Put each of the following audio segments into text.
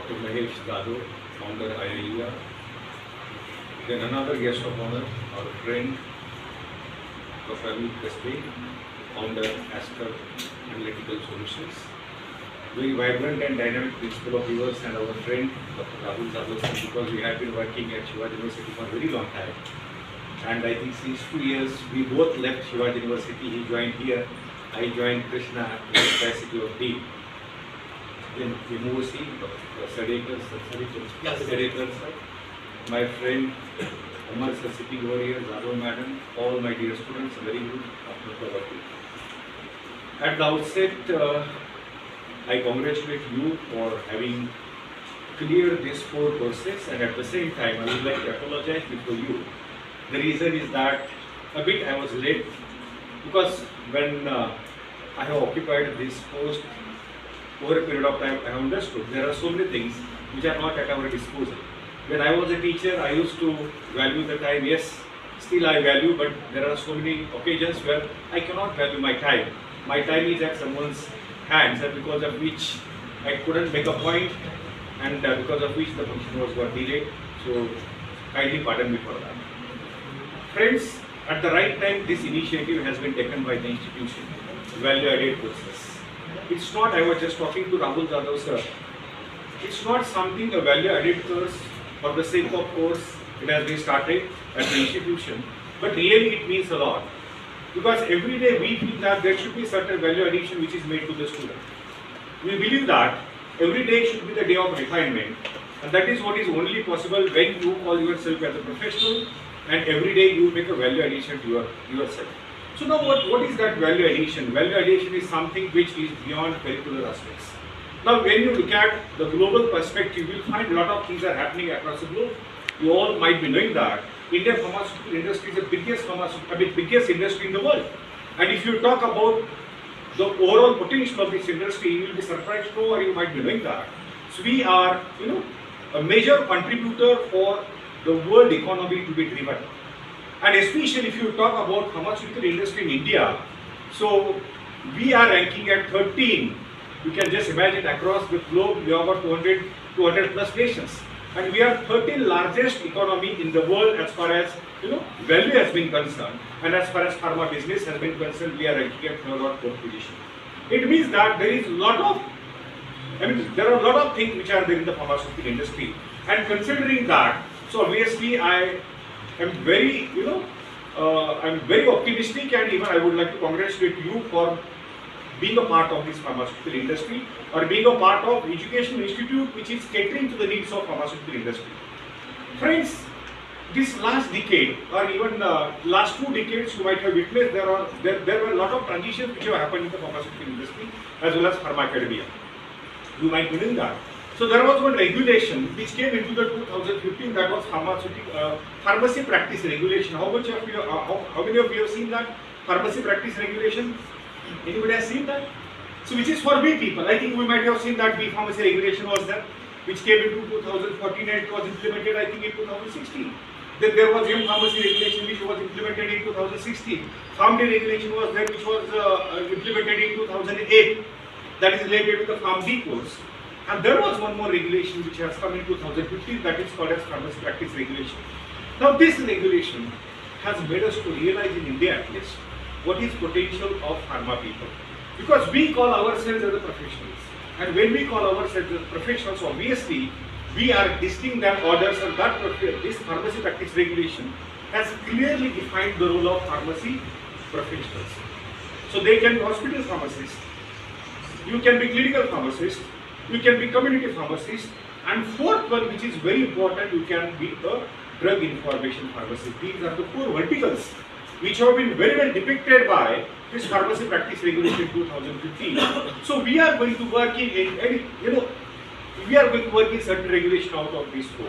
Dr. Mahesh Jadhav, founder IIEA. Then another guest of honor, our friend Dr. Amit Kaspe, founder Aster Analytical Solutions. Very vibrant and dynamic principal of yours and our friend Dr. Rahul Jadhav, because we have been working at Shivraj University for a very long time. And I think since 2 years we both left Shivraj University. He joined here, I joined Krishna in the capacity of Dean. Then we move see Sadekar, my friend Amar sir sitting over here, Jadhav madam, all my dear students, very good after working. At the outset, I congratulate you for having cleared these 4 courses, and at the same time I would like to apologize before you. The reason is that a bit I was late, because when I have occupied this post over a period of time, I have understood there are so many things which are not at our disposal. When I was a teacher, I used to value the time. Yes, still I value, but there are so many occasions where I cannot value my time. My time is at someone's hands, and because of which I couldn't make a point, and because of which the function was got delayed. So kindly pardon me for that. Friends, at the right time, this initiative has been taken by the institution, value-added courses. It's not, I was just talking to Rahul Jadhav sir, it's not something a value-added course for the sake of course. It has been started at the institution, but really it means a lot. Because every day we feel that there should be certain value addition which is made to the student. We believe that every day should be the day of refinement, and that is what is only possible when you call yourself as a professional, and every day you make a value addition to yourself. So now what is that value addition? Value addition is something which is beyond curricular aspects. Now when you look at the global perspective, you will find a lot of things are happening across the globe. You all might be knowing that Indian pharmaceutical industry is the biggest industry in the world. And if you talk about the overall potential of this industry, you will be surprised to know, or you might be knowing that. So we are, a major contributor for the world economy to be driven. And especially if you talk about pharmaceutical industry in India, so we are ranking at 13. You can just imagine across the globe, we have got 200 plus nations. And we are 13th largest economy in the world as far as value has been concerned, and as far as pharma business has been concerned, we are ranking at 3rd or 4th position. It means that there is there are a lot of things which are there in the pharmaceutical industry, and considering that, so obviously I am very I'm very optimistic, and even I would like to congratulate you for being a part of this pharmaceutical industry, or being a part of educational institute which is catering to the needs of pharmaceutical industry. Friends, this last decade, or even last 2 decades, you might have witnessed there were a lot of transitions which have happened in the pharmaceutical industry as well as pharma academia. You might be knowing that. So there was one regulation which came into the 2015, that was pharmacy practice regulation. How many of you have seen that pharmacy practice regulation? Anybody has seen that? So which is for we people. I think we might have seen that pharmacy regulation was there, which came into 2014 and it was implemented I think in 2016. Then there was pharmacy regulation which was implemented in 2016. Pharm D regulation was there, which was implemented in 2008. That is related to the Pharm D course. And there was one more regulation which has come in 2015, that is called as pharmacy practice regulation. Now this regulation has made us to realize in India at least what is potential of pharma people. Because we call ourselves as the professionals. And when we call ourselves as professionals, obviously we are listing their orders, and that this pharmacy practice regulation has clearly defined the role of pharmacy professionals. So they can be hospital pharmacists, you can be clinical pharmacist, you can be community pharmacist, and 4th one, which is very important, you can be a drug information pharmacist. These are the 4 verticals which have been very well depicted by this pharmacy practice regulation 2015. So we are going to work in certain regulation out of these 4.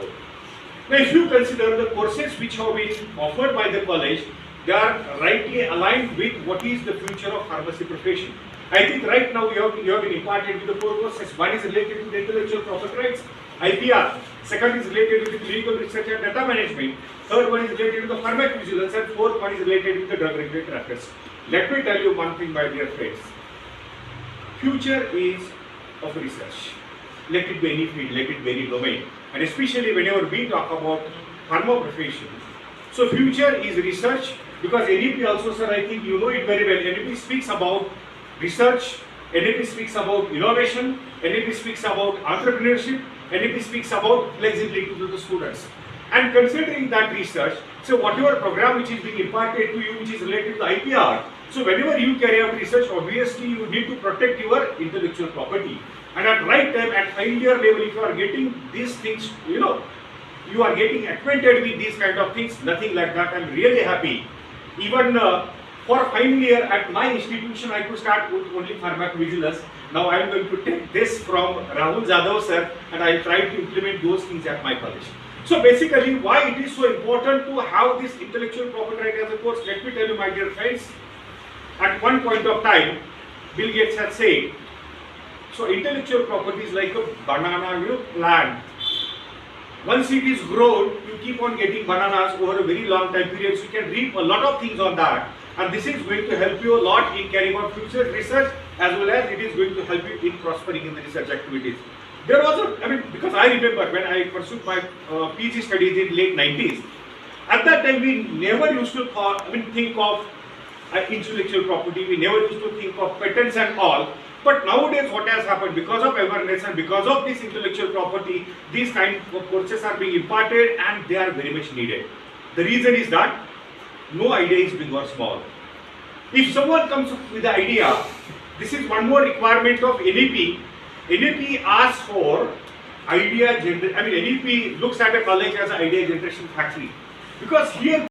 Now if you consider the courses which have been offered by the college, they are rightly aligned with what is the future of pharmacy profession. I think right now you have been imparted with the 4 courses. One is related to the intellectual property rights, IPR. Second is related with the clinical research and data management. Third one is related to the pharmacovigilance, and 4th one is related with the drug regulatory affairs. Let me tell you one thing, my dear friends. Future is of research. let it be any field, let it be any domain. And especially whenever we talk about pharma profession, so future is research, because NEP also, sir, I think you know it very well. NEP speaks about research, NEP speaks about innovation, NEP speaks about entrepreneurship, NEP speaks about flexibility to the students. And considering that research, so whatever program which is being imparted to you, which is related to IPR, so whenever you carry out research, obviously you need to protect your intellectual property. And at right time, at final year level, if you are getting these things, you are getting acquainted with these kind of things, nothing like that. I'm really happy. Even for final year at my institution, I could start with only pharmacovigilance. Now I am going to take this from Rahul Jadhav sir, and I will try to implement those things at my college. So basically, why it is so important to have this intellectual property right as a course, let me tell you, my dear friends. At one point of time, Bill Gates had said, so intellectual property is like a banana plant. Once it is grown, you keep on getting bananas over a very long time period, so you can reap a lot of things on that. And this is going to help you a lot in carrying out future research, as well as it is going to help you in prospering in the research activities. There was because I remember when I pursued my PG studies in late 90s, at that time we never used to think of intellectual property, we never used to think of patents and all. But nowadays what has happened, because of awareness and because of this intellectual property, these kind of courses are being imparted and they are very much needed. The reason is that no idea is big or small. If someone comes up with the idea, this is one more requirement of NEP. NEP asks for idea generation. NEP looks at a college as an idea generation factory, because here